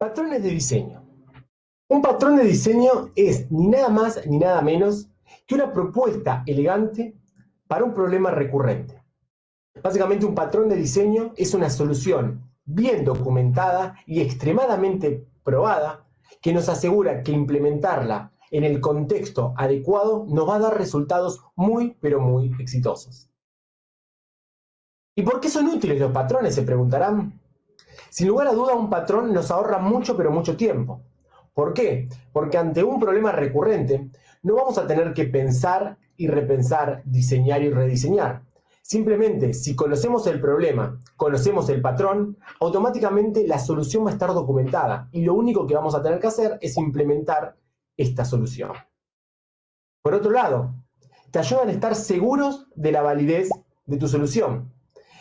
Patrones de diseño. Un patrón de diseño es ni nada más ni nada menos que una propuesta elegante para un problema recurrente. Básicamente, un patrón de diseño es una solución bien documentada y extremadamente probada que nos asegura que implementarla en el contexto adecuado nos va a dar resultados muy, pero muy exitosos. ¿Y por qué son útiles los patrones?, se preguntarán. Sin lugar a duda, un patrón nos ahorra mucho, pero mucho tiempo. ¿Por qué? Porque ante un problema recurrente no vamos a tener que pensar y repensar, diseñar y rediseñar. Simplemente, si conocemos el problema, conocemos el patrón, automáticamente la solución va a estar documentada y lo único que vamos a tener que hacer es implementar esta solución. Por otro lado, te ayudan a estar seguros de la validez de tu solución.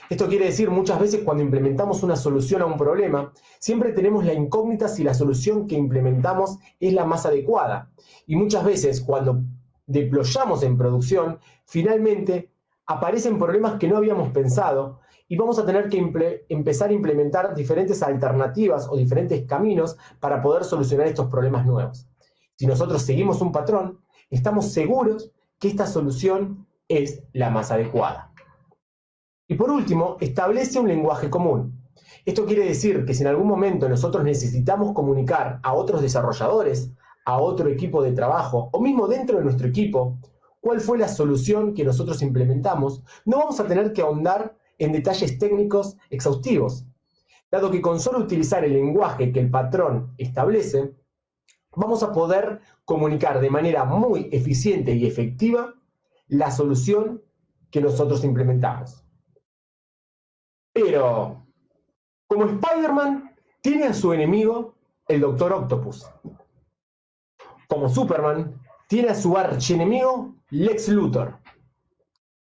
Esto quiere decir, muchas veces cuando implementamos una solución a un problema, siempre tenemos la incógnita si la solución que implementamos es la más adecuada. Y muchas veces cuando deployamos en producción, finalmente aparecen problemas que no habíamos pensado y vamos a tener que empezar a implementar diferentes alternativas o diferentes caminos para poder solucionar estos problemas nuevos. Si nosotros seguimos un patrón, estamos seguros que esta solución es la más adecuada. Y por último, establece un lenguaje común. Esto quiere decir que si en algún momento nosotros necesitamos comunicar a otros desarrolladores, a otro equipo de trabajo, o mismo dentro de nuestro equipo, cuál fue la solución que nosotros implementamos, no vamos a tener que ahondar en detalles técnicos exhaustivos, dado que con solo utilizar el lenguaje que el patrón establece, vamos a poder comunicar de manera muy eficiente y efectiva la solución que nosotros implementamos. Pero, como Spider-Man, tiene a su enemigo el Doctor Octopus. Como Superman, tiene a su archienemigo Lex Luthor.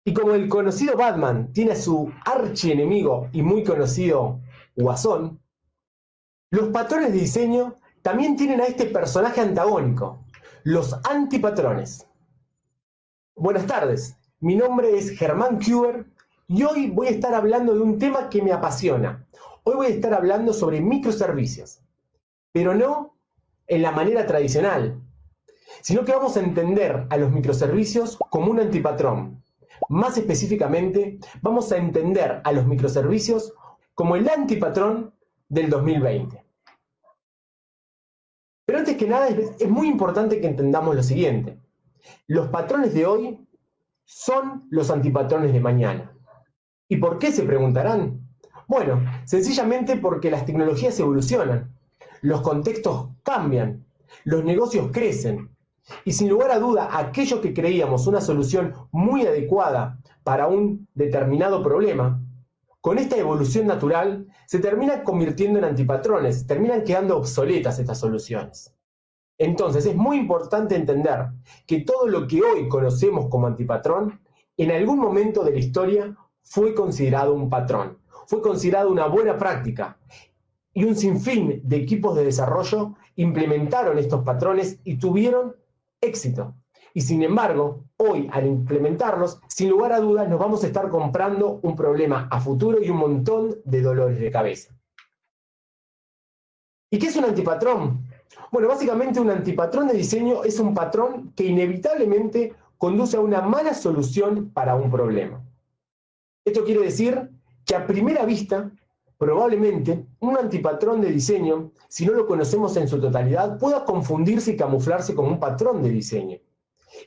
Y como el conocido Batman tiene a su archienemigo y muy conocido Guasón, los patrones de diseño también tienen a este personaje antagónico, los antipatrones. Buenas tardes, mi nombre es Germán Kuber y hoy voy a estar hablando de un tema que me apasiona. Hoy voy a estar hablando sobre microservicios, pero no en la manera tradicional, sino que vamos a entender a los microservicios como un antipatrón. Más específicamente, vamos a entender a los microservicios como el antipatrón del 2020. Pero antes que nada, es muy importante que entendamos lo siguiente. Los patrones de hoy son los antipatrones de mañana. ¿Y por qué?, se preguntarán. Bueno, sencillamente porque las tecnologías evolucionan, los contextos cambian, los negocios crecen, y sin lugar a duda, aquello que creíamos una solución muy adecuada para un determinado problema, con esta evolución natural se termina convirtiendo en antipatrones, terminan quedando obsoletas estas soluciones. Entonces es muy importante entender que todo lo que hoy conocemos como antipatrón, en algún momento de la historia fue considerado un patrón, fue considerado una buena práctica, y un sinfín de equipos de desarrollo implementaron estos patrones y tuvieron éxito. Y sin embargo, hoy al implementarlos, sin lugar a dudas nos vamos a estar comprando un problema a futuro y un montón de dolores de cabeza. ¿Y qué es un antipatrón? Bueno, básicamente un antipatrón de diseño es un patrón que inevitablemente conduce a una mala solución para un problema. Esto quiere decir que a primera vista, probablemente, un antipatrón de diseño, si no lo conocemos en su totalidad, pueda confundirse y camuflarse como un patrón de diseño.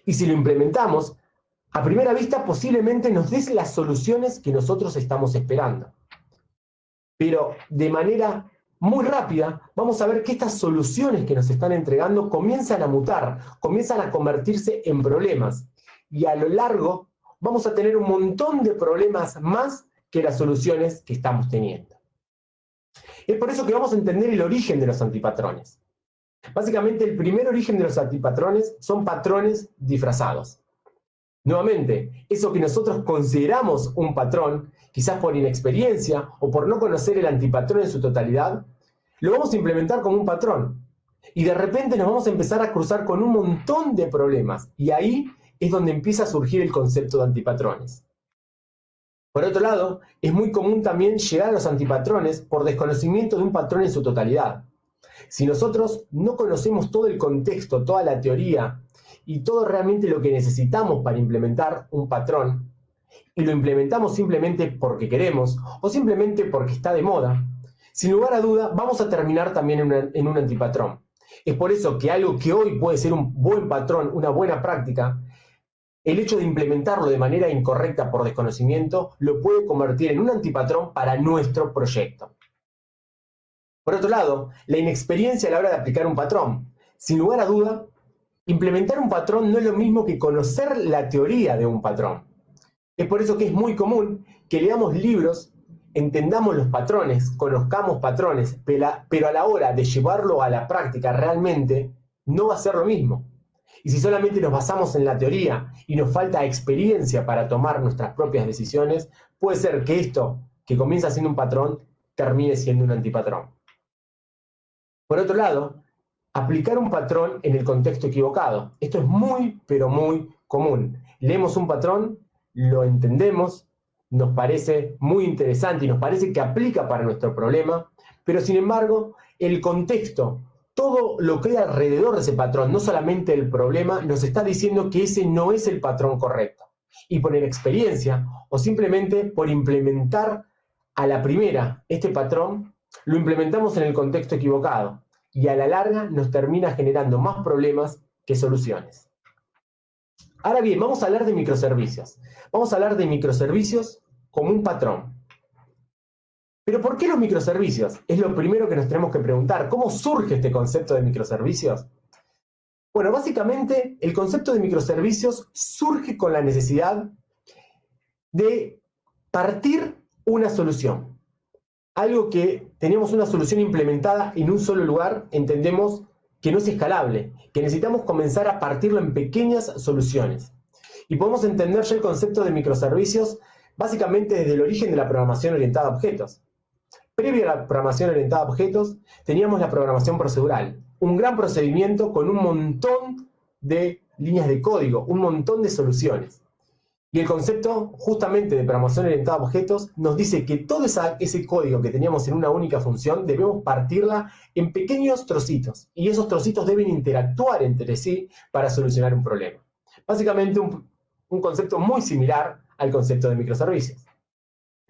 Y si lo implementamos, a primera vista posiblemente nos dé las soluciones que nosotros estamos esperando. Pero de manera muy rápida vamos a ver que estas soluciones que nos están entregando comienzan a mutar, comienzan a convertirse en problemas. Y a lo largo vamos a tener un montón de problemas más que las soluciones que estamos teniendo. Es por eso que vamos a entender el origen de los antipatrones. Básicamente, el primer origen de los antipatrones son patrones disfrazados. Nuevamente, eso que nosotros consideramos un patrón, quizás por inexperiencia o por no conocer el antipatrón en su totalidad, lo vamos a implementar como un patrón. Y de repente nos vamos a empezar a cruzar con un montón de problemas. Y ahí es donde empieza a surgir el concepto de antipatrones. Por otro lado, es muy común también llegar a los antipatrones por desconocimiento de un patrón en su totalidad. Si nosotros no conocemos todo el contexto, toda la teoría y todo realmente lo que necesitamos para implementar un patrón, y lo implementamos simplemente porque queremos o simplemente porque está de moda, sin lugar a duda vamos a terminar también en un antipatrón. Es por eso que algo que hoy puede ser un buen patrón, una buena práctica, el hecho de implementarlo de manera incorrecta por desconocimiento lo puede convertir en un antipatrón para nuestro proyecto. Por otro lado, la inexperiencia a la hora de aplicar un patrón. Sin lugar a duda, implementar un patrón no es lo mismo que conocer la teoría de un patrón. Es por eso que es muy común que leamos libros, entendamos los patrones, conozcamos patrones, pero a la hora de llevarlo a la práctica realmente no va a ser lo mismo. Y si solamente nos basamos en la teoría y nos falta experiencia para tomar nuestras propias decisiones, puede ser que esto, que comienza siendo un patrón, termine siendo un antipatrón. Por otro lado, aplicar un patrón en el contexto equivocado. Esto es muy, pero muy común. Leemos un patrón, lo entendemos, nos parece muy interesante y nos parece que aplica para nuestro problema, pero sin embargo, el contexto, todo lo que hay alrededor de ese patrón, no solamente el problema, nos está diciendo que ese no es el patrón correcto. Y por inexperiencia o simplemente por implementar a la primera este patrón, lo implementamos en el contexto equivocado y a la larga nos termina generando más problemas que soluciones. Ahora bien, vamos a hablar de microservicios. Vamos a hablar de microservicios como un patrón. ¿Pero por qué los microservicios? Es lo primero que nos tenemos que preguntar. ¿Cómo surge este concepto de microservicios? Bueno, básicamente el concepto de microservicios surge con la necesidad de partir una solución. Algo que teníamos una solución implementada en un solo lugar, entendemos que no es escalable, que necesitamos comenzar a partirlo en pequeñas soluciones. Y podemos entender ya el concepto de microservicios básicamente desde el origen de la programación orientada a objetos. Previo a la programación orientada a objetos, teníamos la programación procedural, un gran procedimiento con un montón de líneas de código, un montón de soluciones. Y el concepto justamente de programación orientada a objetos nos dice que todo ese código que teníamos en una única función debemos partirla en pequeños trocitos y esos trocitos deben interactuar entre sí para solucionar un problema. Básicamente un concepto muy similar al concepto de microservicios.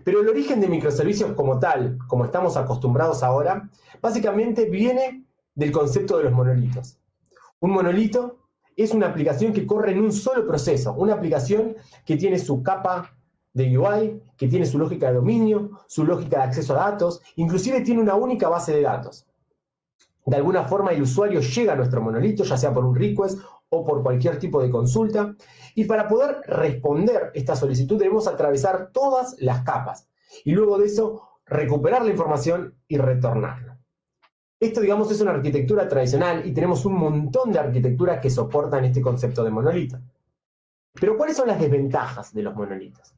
Pero el origen de microservicios como tal, como estamos acostumbrados ahora, básicamente viene del concepto de los monolitos. Un monolito es una aplicación que corre en un solo proceso, una aplicación que tiene su capa de UI, que tiene su lógica de dominio, su lógica de acceso a datos, inclusive tiene una única base de datos. De alguna forma el usuario llega a nuestro monolito, ya sea por un request o por cualquier tipo de consulta, y para poder responder esta solicitud debemos atravesar todas las capas, y luego de eso recuperar la información y retornarla. Esto, digamos, es una arquitectura tradicional y tenemos un montón de arquitecturas que soportan este concepto de monolito. Pero ¿cuáles son las desventajas de los monolitos?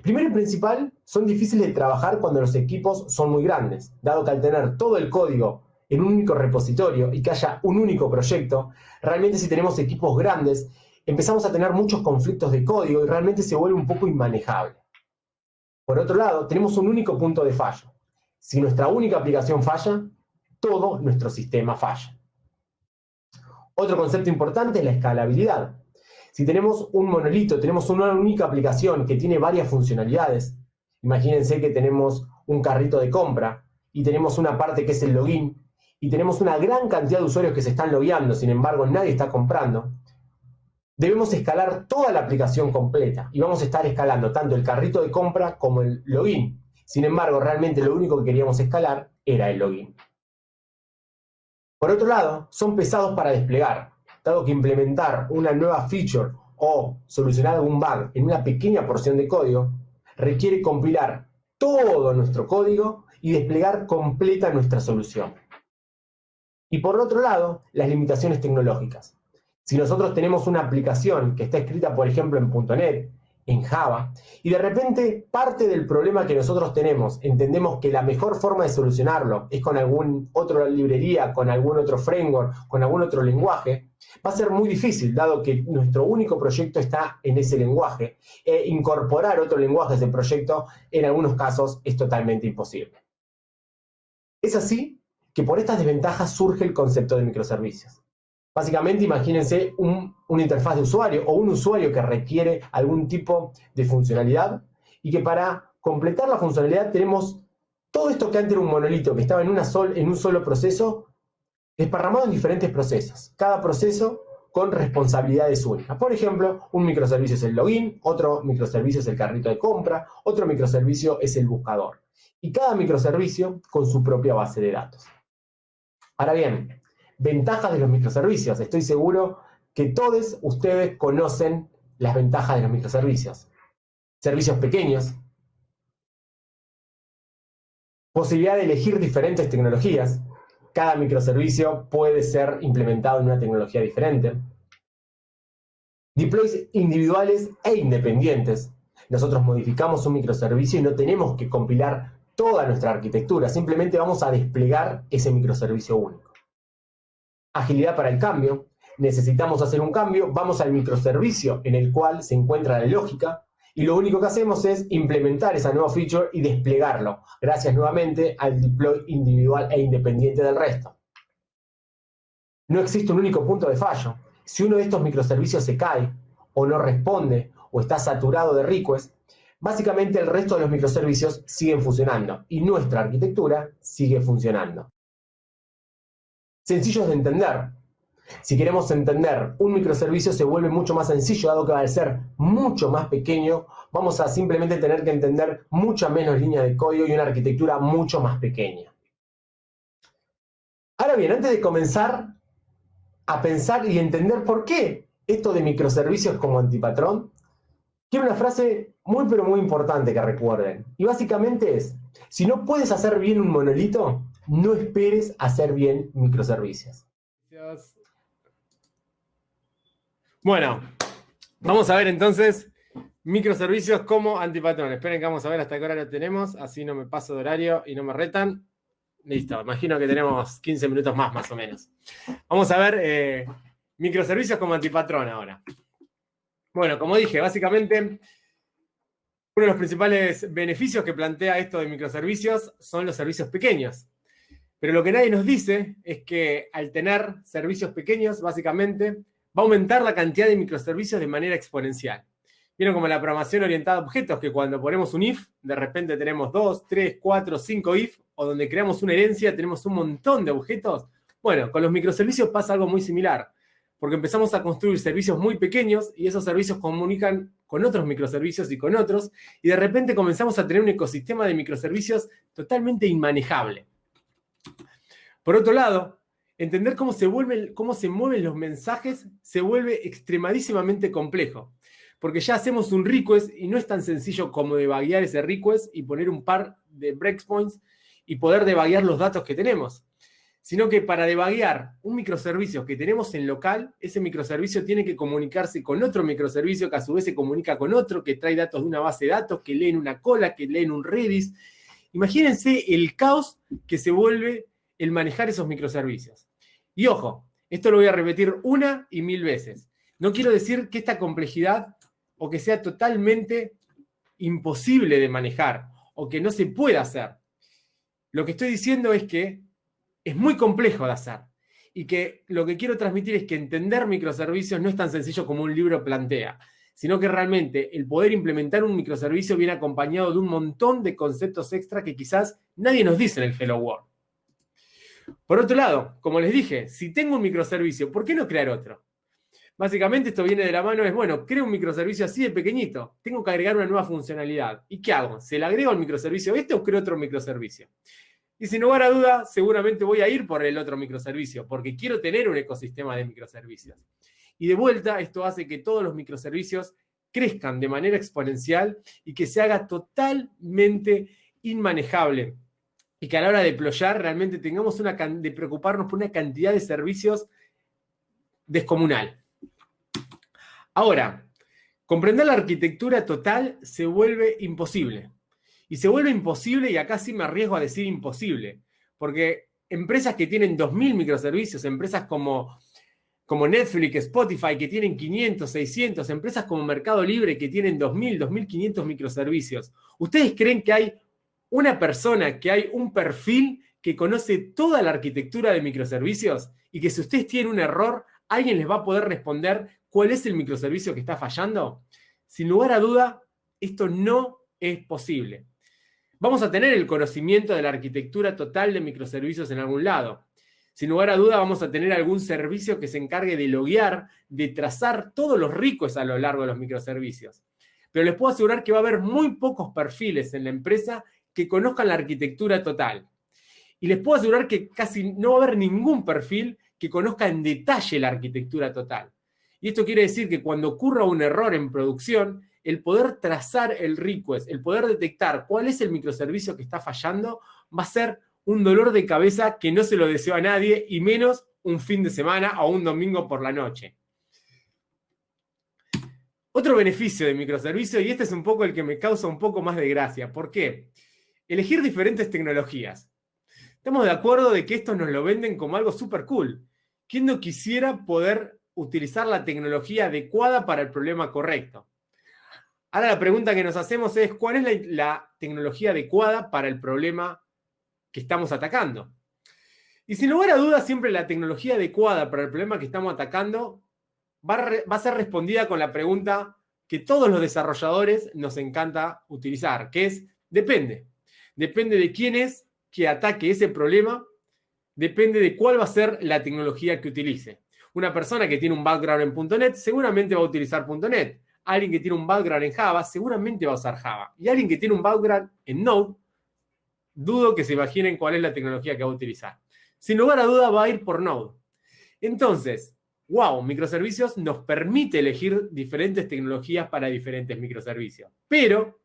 Primero y principal, son difíciles de trabajar cuando los equipos son muy grandes, dado que al tener todo el código en un único repositorio y que haya un único proyecto, realmente si tenemos equipos grandes, empezamos a tener muchos conflictos de código y realmente se vuelve un poco inmanejable. Por otro lado, tenemos un único punto de fallo. Si nuestra única aplicación falla, todo nuestro sistema falla. Otro concepto importante es la escalabilidad. Si tenemos un monolito, tenemos una única aplicación que tiene varias funcionalidades, imagínense que tenemos un carrito de compra y tenemos una parte que es el login y tenemos una gran cantidad de usuarios que se están logueando, sin embargo nadie está comprando, debemos escalar toda la aplicación completa y vamos a estar escalando tanto el carrito de compra como el login. Sin embargo, realmente lo único que queríamos escalar era el login. Por otro lado, son pesados para desplegar, dado que implementar una nueva feature o solucionar algún bug en una pequeña porción de código requiere compilar todo nuestro código y desplegar completa nuestra solución. Y por otro lado, las limitaciones tecnológicas. Si nosotros tenemos una aplicación que está escrita, por ejemplo, en .NET, en Java, y de repente parte del problema que nosotros tenemos, entendemos que la mejor forma de solucionarlo es con alguna otra librería, con algún otro framework, con algún otro lenguaje, va a ser muy difícil, dado que nuestro único proyecto está en ese lenguaje, e incorporar otro lenguaje a ese proyecto, en algunos casos, es totalmente imposible. Es así que por estas desventajas surge el concepto de microservicios. Básicamente, imagínense una interfaz de usuario o un usuario que requiere algún tipo de funcionalidad y que para completar la funcionalidad tenemos todo esto que antes era un monolito, que estaba en un solo proceso, desparramado en diferentes procesos. Cada proceso con responsabilidades únicas. Por ejemplo, un microservicio es el login, otro microservicio es el carrito de compra, otro microservicio es el buscador. Y cada microservicio con su propia base de datos. Ahora bien, ventajas de los microservicios. Estoy seguro que todos ustedes conocen las ventajas de los microservicios. Servicios pequeños, posibilidad de elegir diferentes tecnologías. Cada microservicio puede ser implementado en una tecnología diferente. Deploys individuales e independientes. Nosotros modificamos un microservicio y no tenemos que compilar toda nuestra arquitectura, simplemente vamos a desplegar ese microservicio único. Agilidad para el cambio. Necesitamos hacer un cambio, vamos al microservicio en el cual se encuentra la lógica y lo único que hacemos es implementar esa nueva feature y desplegarlo, gracias nuevamente al deploy individual e independiente del resto. No existe un único punto de fallo. Si uno de estos microservicios se cae o no responde o está saturado de requests, básicamente el resto de los microservicios siguen funcionando y nuestra arquitectura sigue funcionando. Sencillos de entender. Si queremos entender un microservicio se vuelve mucho más sencillo, dado que al ser mucho más pequeño, vamos a simplemente tener que entender muchas menos líneas de código y una arquitectura mucho más pequeña. Ahora bien, antes de comenzar a pensar y entender por qué esto de microservicios como antipatrón, quiero una frase muy pero muy importante que recuerden. Y básicamente es, si no puedes hacer bien un monolito, no esperes hacer bien microservicios. Bueno, vamos a ver entonces microservicios como antipatrón. Esperen que vamos a ver hasta qué horario tenemos, así no me paso de horario y no me retan. Listo, imagino que tenemos 15 minutos más o menos. Vamos a ver microservicios como antipatrón ahora. Bueno, como dije, básicamente uno de los principales beneficios que plantea esto de microservicios son los servicios pequeños. Pero lo que nadie nos dice es que al tener servicios pequeños, básicamente, va a aumentar la cantidad de microservicios de manera exponencial. Vieron como la programación orientada a objetos, que cuando ponemos un if, de repente tenemos 2, 3, 4, 5 if, o donde creamos una herencia tenemos un montón de objetos. Bueno, con los microservicios pasa algo muy similar, porque empezamos a construir servicios muy pequeños y esos servicios comunican con otros microservicios y con otros, y de repente comenzamos a tener un ecosistema de microservicios totalmente inmanejable. Por otro lado, entender cómo se mueven los mensajes se vuelve extremadísimamente complejo. Porque ya hacemos un request y no es tan sencillo como debuguear ese request y poner un par de breakpoints y poder debuguear los datos que tenemos. Sino que para debuguear un microservicio que tenemos en local, ese microservicio tiene que comunicarse con otro microservicio que a su vez se comunica con otro, que trae datos de una base de datos, que leen una cola, que leen un Redis. Imagínense el caos que se vuelve el manejar esos microservicios. Y ojo, esto lo voy a repetir 1 y 1000 veces. No quiero decir que esta complejidad o que sea totalmente imposible de manejar o que no se pueda hacer. Lo que estoy diciendo es que es muy complejo de hacer y que lo que quiero transmitir es que entender microservicios no es tan sencillo como un libro plantea, sino que realmente el poder implementar un microservicio viene acompañado de un montón de conceptos extra que quizás nadie nos dice en el Hello World. Por otro lado, como les dije, si tengo un microservicio, ¿por qué no crear otro? Básicamente esto viene de la mano, es bueno, creo un microservicio así de pequeñito, tengo que agregar una nueva funcionalidad. ¿Y qué hago? ¿Se le agrego al microservicio este o creo otro microservicio? Y sin lugar a duda, seguramente voy a ir por el otro microservicio, porque quiero tener un ecosistema de microservicios. Y de vuelta, esto hace que todos los microservicios crezcan de manera exponencial y que se haga totalmente inmanejable. Y que a la hora de deployar realmente tengamos de preocuparnos por una cantidad de servicios descomunal. Ahora, comprender la arquitectura total se vuelve imposible. Y se vuelve imposible, y acá sí me arriesgo a decir imposible, porque empresas que tienen 2000 microservicios, empresas como Netflix, Spotify, que tienen 500, 600, empresas como Mercado Libre, que tienen 2000, 2500 microservicios. ¿Ustedes creen que hay una persona, que hay un perfil que conoce toda la arquitectura de microservicios y que si ustedes tienen un error, alguien les va a poder responder cuál es el microservicio que está fallando? Sin lugar a duda, esto no es posible. Vamos a tener el conocimiento de la arquitectura total de microservicios en algún lado. Sin lugar a duda, vamos a tener algún servicio que se encargue de loguear, de trazar todos los requests a lo largo de los microservicios. Pero les puedo asegurar que va a haber muy pocos perfiles en la empresa que conozcan la arquitectura total. Y les puedo asegurar que casi no va a haber ningún perfil que conozca en detalle la arquitectura total. Y esto quiere decir que cuando ocurra un error en producción, el poder trazar el request, el poder detectar cuál es el microservicio que está fallando, va a ser un dolor de cabeza que no se lo deseo a nadie, y menos un fin de semana o un domingo por la noche. Otro beneficio de microservicio, y este es un poco el que me causa un poco más de gracia. ¿Por qué? Elegir diferentes tecnologías. Estamos de acuerdo de que esto nos lo venden como algo súper cool. ¿Quién no quisiera poder utilizar la tecnología adecuada para el problema correcto? Ahora la pregunta que nos hacemos es, ¿cuál es la tecnología adecuada para el problema que estamos atacando? Y sin lugar a dudas, siempre la tecnología adecuada para el problema que estamos atacando va a ser respondida con la pregunta que todos los desarrolladores nos encanta utilizar, que es, depende. Depende de quién es que ataque ese problema, depende de cuál va a ser la tecnología que utilice. Una persona que tiene un background en .NET seguramente va a utilizar .NET. Alguien que tiene un background en Java seguramente va a usar Java. Y alguien que tiene un background en Node, dudo que se imaginen cuál es la tecnología que va a utilizar. Sin lugar a duda va a ir por Node. Entonces, wow, microservicios nos permite elegir diferentes tecnologías para diferentes microservicios. Pero,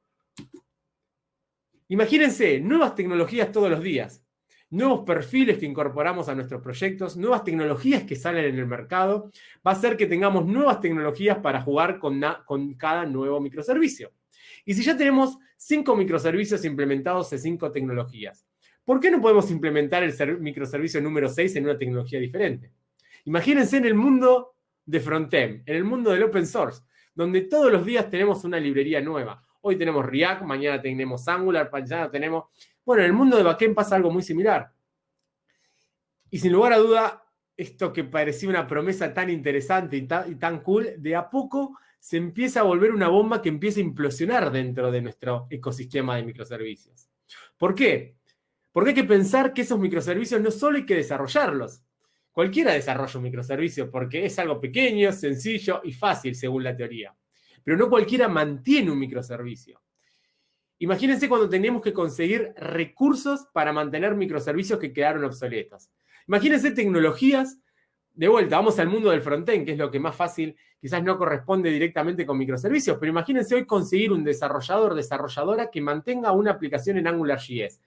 imagínense, nuevas tecnologías todos los días. Nuevos perfiles que incorporamos a nuestros proyectos, nuevas tecnologías que salen en el mercado, va a hacer que tengamos nuevas tecnologías para jugar con cada nuevo microservicio. Y si ya tenemos 5 microservicios implementados en 5 tecnologías, ¿por qué no podemos implementar el microservicio número 6 en una tecnología diferente? Imagínense en el mundo de frontend, en el mundo del open source, donde todos los días tenemos una librería nueva. Hoy tenemos React, mañana tenemos Angular, mañana tenemos... Bueno, en el mundo de backend pasa algo muy similar. Y sin lugar a duda, esto que parecía una promesa tan interesante y tan cool, de a poco se empieza a volver una bomba que empieza a implosionar dentro de nuestro ecosistema de microservicios. ¿Por qué? Porque hay que pensar que esos microservicios no solo hay que desarrollarlos. Cualquiera desarrolla un microservicio porque es algo pequeño, sencillo y fácil según la teoría. Pero no cualquiera mantiene un microservicio. Imagínense cuando teníamos que conseguir recursos para mantener microservicios que quedaron obsoletos. Imagínense tecnologías, de vuelta, vamos al mundo del frontend, que es lo que más fácil, quizás no corresponde directamente con microservicios, pero imagínense hoy conseguir un desarrollador o desarrolladora que mantenga una aplicación en AngularJS.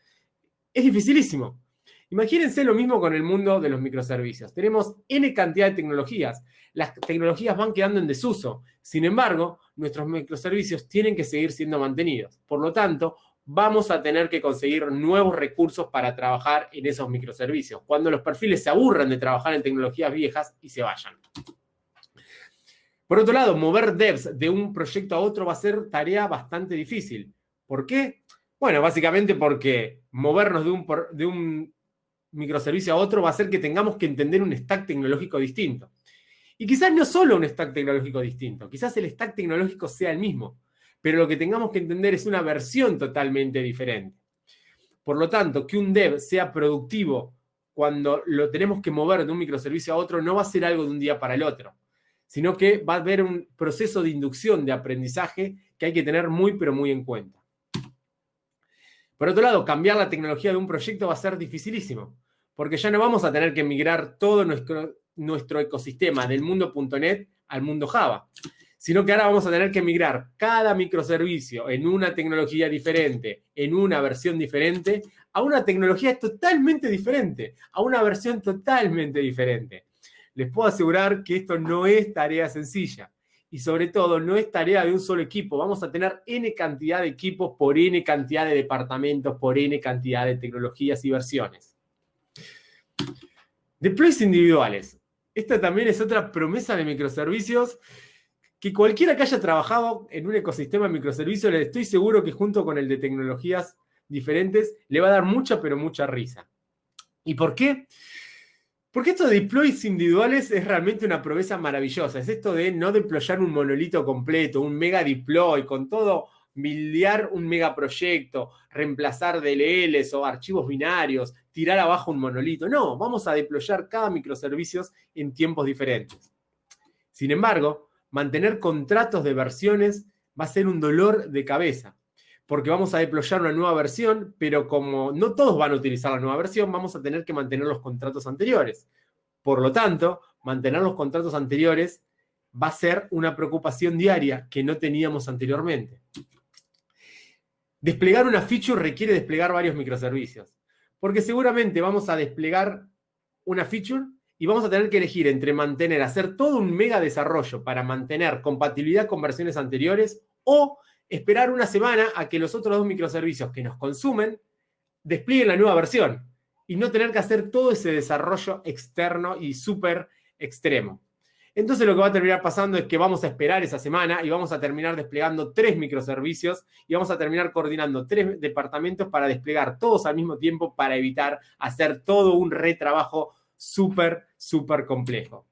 Es dificilísimo. Imagínense lo mismo con el mundo de los microservicios. Tenemos N cantidad de tecnologías. Las tecnologías van quedando en desuso. Sin embargo, nuestros microservicios tienen que seguir siendo mantenidos. Por lo tanto, vamos a tener que conseguir nuevos recursos para trabajar en esos microservicios, cuando los perfiles se aburran de trabajar en tecnologías viejas y se vayan. Por otro lado, mover devs de un proyecto a otro va a ser tarea bastante difícil. ¿Por qué? Bueno, básicamente porque movernos de un microservicio a otro va a hacer que tengamos que entender un stack tecnológico distinto. Y quizás no solo un stack tecnológico distinto, quizás el stack tecnológico sea el mismo, pero lo que tengamos que entender es una versión totalmente diferente. Por lo tanto, que un dev sea productivo cuando lo tenemos que mover de un microservicio a otro no va a ser algo de un día para el otro, sino que va a haber un proceso de inducción, de aprendizaje que hay que tener muy, pero muy en cuenta. Por otro lado, cambiar la tecnología de un proyecto va a ser dificilísimo, porque ya no vamos a tener que migrar todo nuestro ecosistema del mundo .NET al mundo Java, sino que ahora vamos a tener que migrar cada microservicio en una tecnología diferente, en una versión diferente, a una tecnología totalmente diferente, a una versión totalmente diferente. Les puedo asegurar que esto no es tarea sencilla. Y sobre todo, no es tarea de un solo equipo. Vamos a tener N cantidad de equipos por N cantidad de departamentos, por N cantidad de tecnologías y versiones. Deploys individuales. Esta también es otra promesa de microservicios que cualquiera que haya trabajado en un ecosistema de microservicios, le estoy seguro que junto con el de tecnologías diferentes, le va a dar mucha, pero mucha risa. ¿Y por qué? Porque esto de deploys individuales es realmente una proeza maravillosa. Es esto de no deployar un monolito completo, un mega deploy, con todo, buildear un megaproyecto, reemplazar DLLs o archivos binarios, tirar abajo un monolito. No, vamos a deployar cada microservicios en tiempos diferentes. Sin embargo, mantener contratos de versiones va a ser un dolor de cabeza, porque vamos a deployar una nueva versión, pero como no todos van a utilizar la nueva versión, vamos a tener que mantener los contratos anteriores. Por lo tanto, mantener los contratos anteriores va a ser una preocupación diaria que no teníamos anteriormente. Desplegar una feature requiere desplegar varios microservicios, porque seguramente vamos a desplegar una feature y vamos a tener que elegir entre hacer todo un mega desarrollo para mantener compatibilidad con versiones anteriores o esperar una semana a que los otros dos microservicios que nos consumen desplieguen la nueva versión y no tener que hacer todo ese desarrollo externo y súper extremo. Entonces lo que va a terminar pasando es que vamos a esperar esa semana y vamos a terminar desplegando 3 microservicios y vamos a terminar coordinando 3 departamentos para desplegar todos al mismo tiempo para evitar hacer todo un retrabajo súper, súper complejo.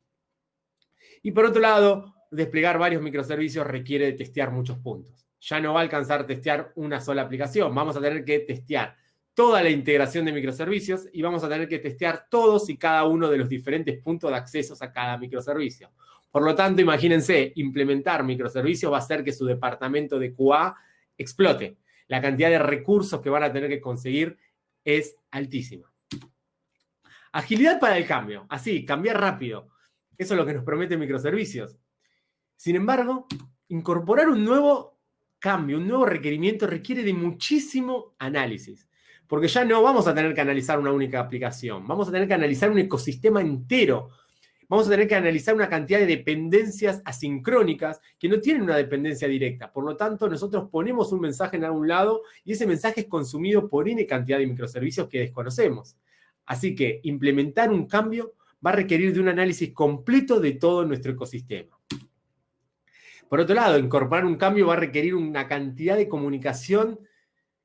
Y por otro lado, desplegar varios microservicios requiere de testear muchos puntos. Ya no va a alcanzar testear una sola aplicación. Vamos a tener que testear toda la integración de microservicios y vamos a tener que testear todos y cada uno de los diferentes puntos de acceso a cada microservicio. Por lo tanto, imagínense, implementar microservicios va a hacer que su departamento de QA explote. La cantidad de recursos que van a tener que conseguir es altísima. Agilidad para el cambio. Así, cambiar rápido. Eso es lo que nos promete microservicios. Sin embargo, incorporar un nuevo cambio, un nuevo requerimiento requiere de muchísimo análisis. Porque ya no vamos a tener que analizar una única aplicación. Vamos a tener que analizar un ecosistema entero. Vamos a tener que analizar una cantidad de dependencias asincrónicas que no tienen una dependencia directa. Por lo tanto, nosotros ponemos un mensaje en algún lado y ese mensaje es consumido por N cantidad de microservicios que desconocemos. Así que implementar un cambio va a requerir de un análisis completo de todo nuestro ecosistema. Por otro lado, incorporar un cambio va a requerir una cantidad de comunicación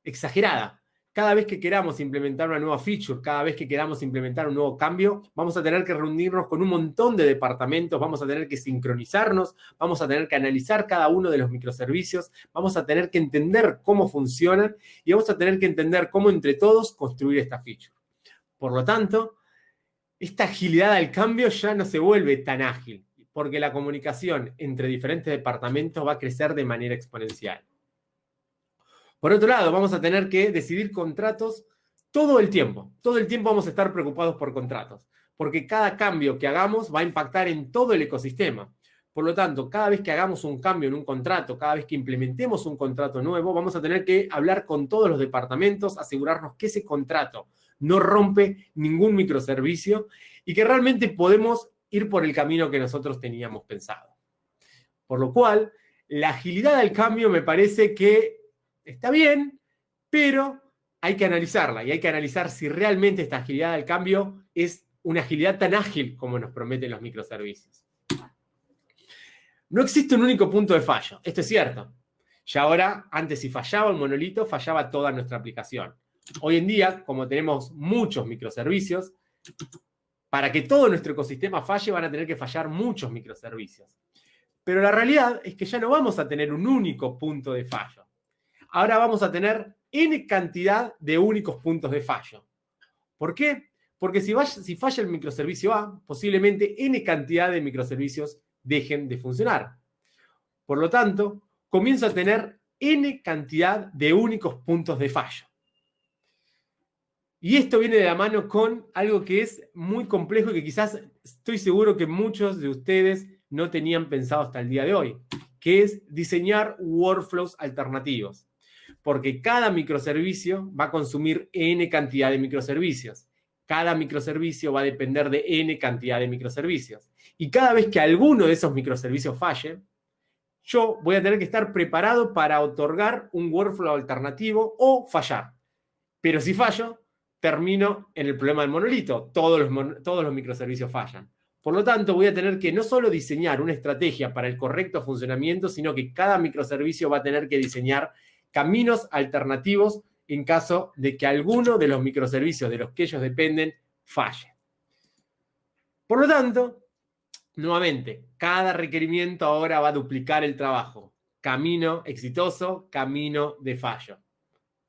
exagerada. Cada vez que queramos implementar una nueva feature, cada vez que queramos implementar un nuevo cambio, vamos a tener que reunirnos con un montón de departamentos, vamos a tener que sincronizarnos, vamos a tener que analizar cada uno de los microservicios, vamos a tener que entender cómo funcionan y vamos a tener que entender cómo entre todos construir esta feature. Por lo tanto, esta agilidad al cambio ya no se vuelve tan ágil, porque la comunicación entre diferentes departamentos va a crecer de manera exponencial. Por otro lado, vamos a tener que decidir contratos todo el tiempo. Todo el tiempo vamos a estar preocupados por contratos, porque cada cambio que hagamos va a impactar en todo el ecosistema. Por lo tanto, cada vez que hagamos un cambio en un contrato, cada vez que implementemos un contrato nuevo, vamos a tener que hablar con todos los departamentos, asegurarnos que ese contrato no rompe ningún microservicio y que realmente podemos ir por el camino que nosotros teníamos pensado. Por lo cual, la agilidad al cambio me parece que está bien, pero hay que analizarla y hay que analizar si realmente esta agilidad al cambio es una agilidad tan ágil como nos prometen los microservicios. No existe un único punto de fallo, esto es cierto. Ya ahora, antes si fallaba un monolito, fallaba toda nuestra aplicación. Hoy en día, como tenemos muchos microservicios, para que todo nuestro ecosistema falle van a tener que fallar muchos microservicios. Pero la realidad es que ya no vamos a tener un único punto de fallo. Ahora vamos a tener N cantidad de únicos puntos de fallo. ¿Por qué? Porque si falla el microservicio A, posiblemente N cantidad de microservicios dejen de funcionar. Por lo tanto, comienzo a tener N cantidad de únicos puntos de fallo. Y esto viene de la mano con algo que es muy complejo y que quizás estoy seguro que muchos de ustedes no tenían pensado hasta el día de hoy, que es diseñar workflows alternativos. Porque cada microservicio va a consumir N cantidad de microservicios. Cada microservicio va a depender de N cantidad de microservicios. Y cada vez que alguno de esos microservicios falle, yo voy a tener que estar preparado para otorgar un workflow alternativo o fallar. Pero si fallo, termino en el problema del monolito. Todos los microservicios fallan. Por lo tanto, voy a tener que no solo diseñar una estrategia para el correcto funcionamiento, sino que cada microservicio va a tener que diseñar caminos alternativos en caso de que alguno de los microservicios de los que ellos dependen falle. Por lo tanto, nuevamente, cada requerimiento ahora va a duplicar el trabajo. Camino exitoso, camino de fallo.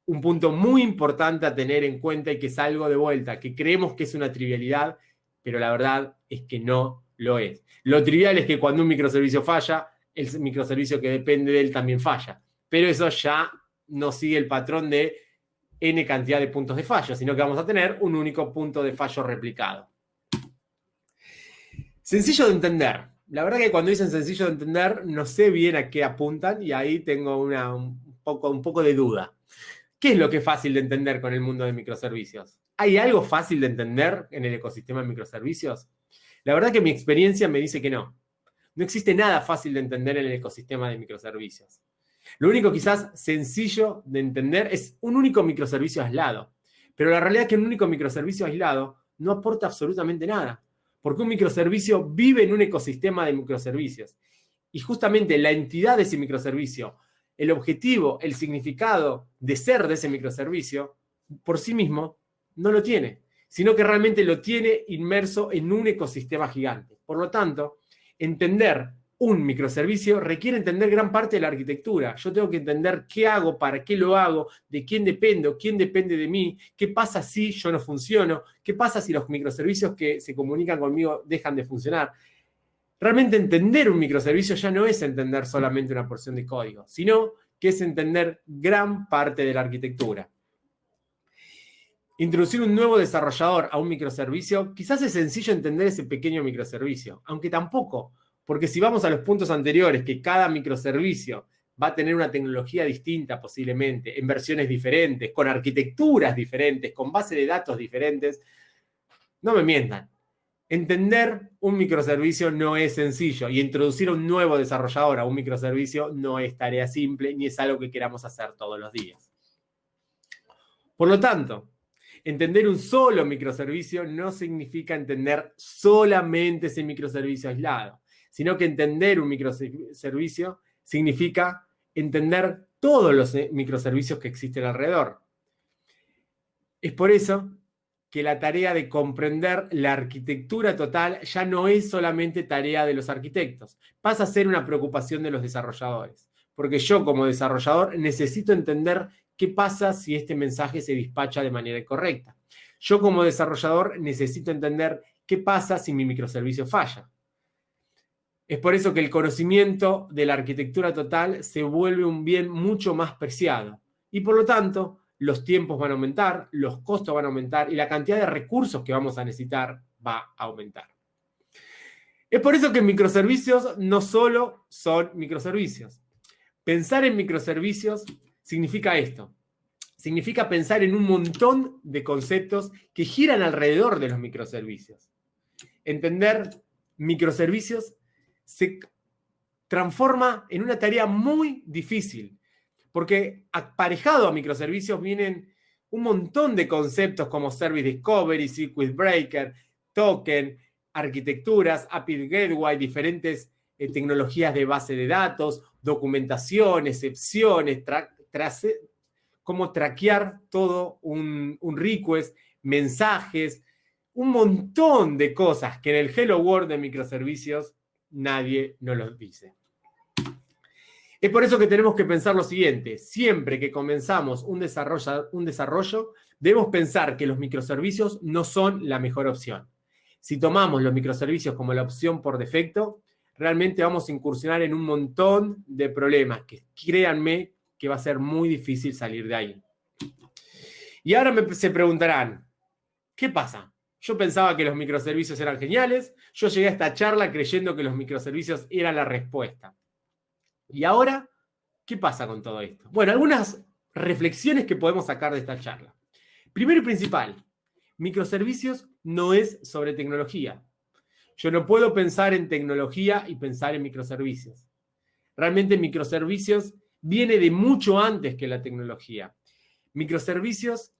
Un punto muy importante a tener en cuenta y que es algo de vuelta, que creemos que es una trivialidad, pero la verdad es que no lo es. Lo trivial es que cuando un microservicio falla, el microservicio que depende de él también falla. Pero eso ya no sigue el patrón de n cantidad de puntos de fallo, sino que vamos a tener un único punto de fallo replicado. Sencillo de entender. La verdad que cuando dicen sencillo de entender, no sé bien a qué apuntan y ahí tengo un poco de duda. ¿Qué es lo que es fácil de entender con el mundo de microservicios? ¿Hay algo fácil de entender en el ecosistema de microservicios? La verdad que mi experiencia me dice que no. No existe nada fácil de entender en el ecosistema de microservicios. Lo único quizás sencillo de entender es un único microservicio aislado. Pero la realidad es que un único microservicio aislado no aporta absolutamente nada. Porque un microservicio vive en un ecosistema de microservicios. Y justamente la entidad de ese microservicio, el objetivo, el significado de ser de ese microservicio, por sí mismo, no lo tiene, sino que realmente lo tiene inmerso en un ecosistema gigante. Por lo tanto, entender un microservicio requiere entender gran parte de la arquitectura. Yo tengo que entender qué hago, para qué lo hago, de quién dependo, quién depende de mí, qué pasa si yo no funciono, qué pasa si los microservicios que se comunican conmigo dejan de funcionar. Realmente entender un microservicio ya no es entender solamente una porción de código, sino que es entender gran parte de la arquitectura. Introducir un nuevo desarrollador a un microservicio, quizás es sencillo entender ese pequeño microservicio, aunque tampoco, porque si vamos a los puntos anteriores, que cada microservicio va a tener una tecnología distinta posiblemente, en versiones diferentes, con arquitecturas diferentes, con base de datos diferentes, no me mientan. Entender un microservicio no es sencillo y introducir un nuevo desarrollador a un microservicio no es tarea simple ni es algo que queramos hacer todos los días. Por lo tanto, entender un solo microservicio no significa entender solamente ese microservicio aislado, sino que entender un microservicio significa entender todos los microservicios que existen alrededor. Es por eso que la tarea de comprender la arquitectura total ya no es solamente tarea de los arquitectos, pasa a ser una preocupación de los desarrolladores, porque yo como desarrollador necesito entender qué pasa si este mensaje se despacha de manera incorrecta. Yo como desarrollador necesito entender qué pasa si mi microservicio falla. Es por eso que el conocimiento de la arquitectura total se vuelve un bien mucho más preciado y por lo tanto los tiempos van a aumentar, los costos van a aumentar y la cantidad de recursos que vamos a necesitar va a aumentar. Es por eso que microservicios no solo son microservicios. Pensar en microservicios significa esto. Significa pensar en un montón de conceptos que giran alrededor de los microservicios. Entender microservicios se transforma en una tarea muy difícil, porque aparejado a microservicios vienen un montón de conceptos como Service Discovery, Circuit Breaker, Token, arquitecturas, API Gateway, diferentes tecnologías de base de datos, documentación, excepciones, cómo traquear todo un request, mensajes, un montón de cosas que en el Hello World de microservicios nadie nos los dice. Es por eso que tenemos que pensar lo siguiente. Siempre que comenzamos un desarrollo, debemos pensar que los microservicios no son la mejor opción. Si tomamos los microservicios como la opción por defecto, realmente vamos a incursionar en un montón de problemas que, créanme, que va a ser muy difícil salir de ahí. Y ahora se preguntarán, ¿qué pasa? Yo pensaba que los microservicios eran geniales, yo llegué a esta charla creyendo que los microservicios eran la respuesta. ¿Y ahora qué pasa con todo esto? Bueno, algunas reflexiones que podemos sacar de esta charla. Primero y principal, microservicios no es sobre tecnología. Yo no puedo pensar en tecnología y pensar en microservicios. Realmente microservicios viene de mucho antes que la tecnología. Microservicios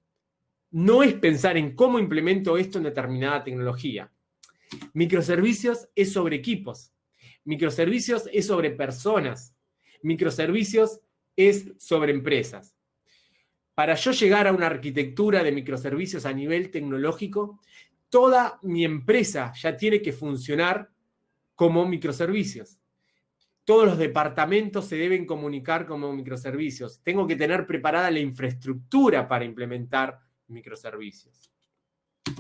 no es pensar en cómo implemento esto en determinada tecnología. Microservicios es sobre equipos. Microservicios es sobre personas. Microservicios es sobre empresas. Para yo llegar a una arquitectura de microservicios a nivel tecnológico, toda mi empresa ya tiene que funcionar como microservicios. Todos los departamentos se deben comunicar como microservicios. Tengo que tener preparada la infraestructura para implementar microservicios.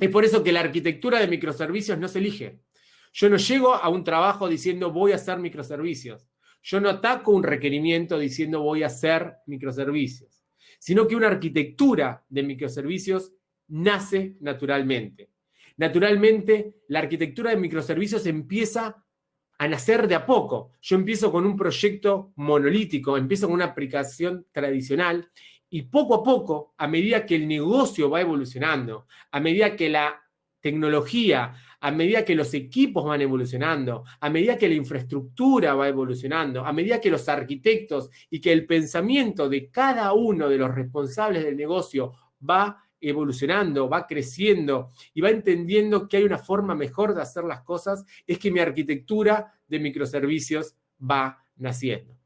Es por eso que la arquitectura de microservicios no se elige. Yo no llego a un trabajo diciendo voy a hacer microservicios. Yo no ataco un requerimiento diciendo voy a hacer microservicios, sino que una arquitectura de microservicios nace naturalmente. Naturalmente, la arquitectura de microservicios empieza a nacer de a poco. Yo empiezo con un proyecto monolítico, empiezo con una aplicación tradicional y poco a poco, a medida que el negocio va evolucionando, a medida que la tecnología, a medida que los equipos van evolucionando, a medida que la infraestructura va evolucionando, a medida que los arquitectos y que el pensamiento de cada uno de los responsables del negocio va evolucionando, va creciendo y va entendiendo que hay una forma mejor de hacer las cosas, es que mi arquitectura de microservicios va naciendo.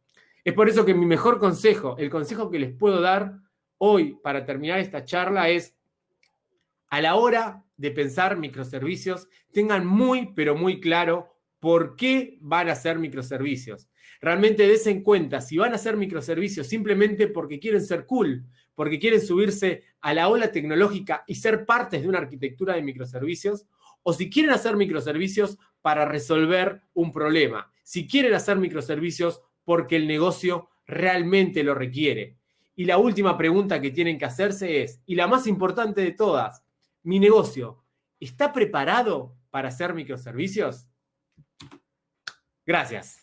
Es por eso que mi mejor consejo, el consejo que les puedo dar hoy para terminar esta charla es, a la hora de pensar microservicios, tengan muy, pero muy claro por qué van a ser microservicios. Realmente dense en cuenta si van a ser microservicios simplemente porque quieren ser cool, porque quieren subirse a la ola tecnológica y ser partes de una arquitectura de microservicios, o si quieren hacer microservicios para resolver un problema, si quieren hacer microservicios porque el negocio realmente lo requiere. Y la última pregunta que tienen que hacerse es, y la más importante de todas, ¿mi negocio está preparado para hacer microservicios? Gracias.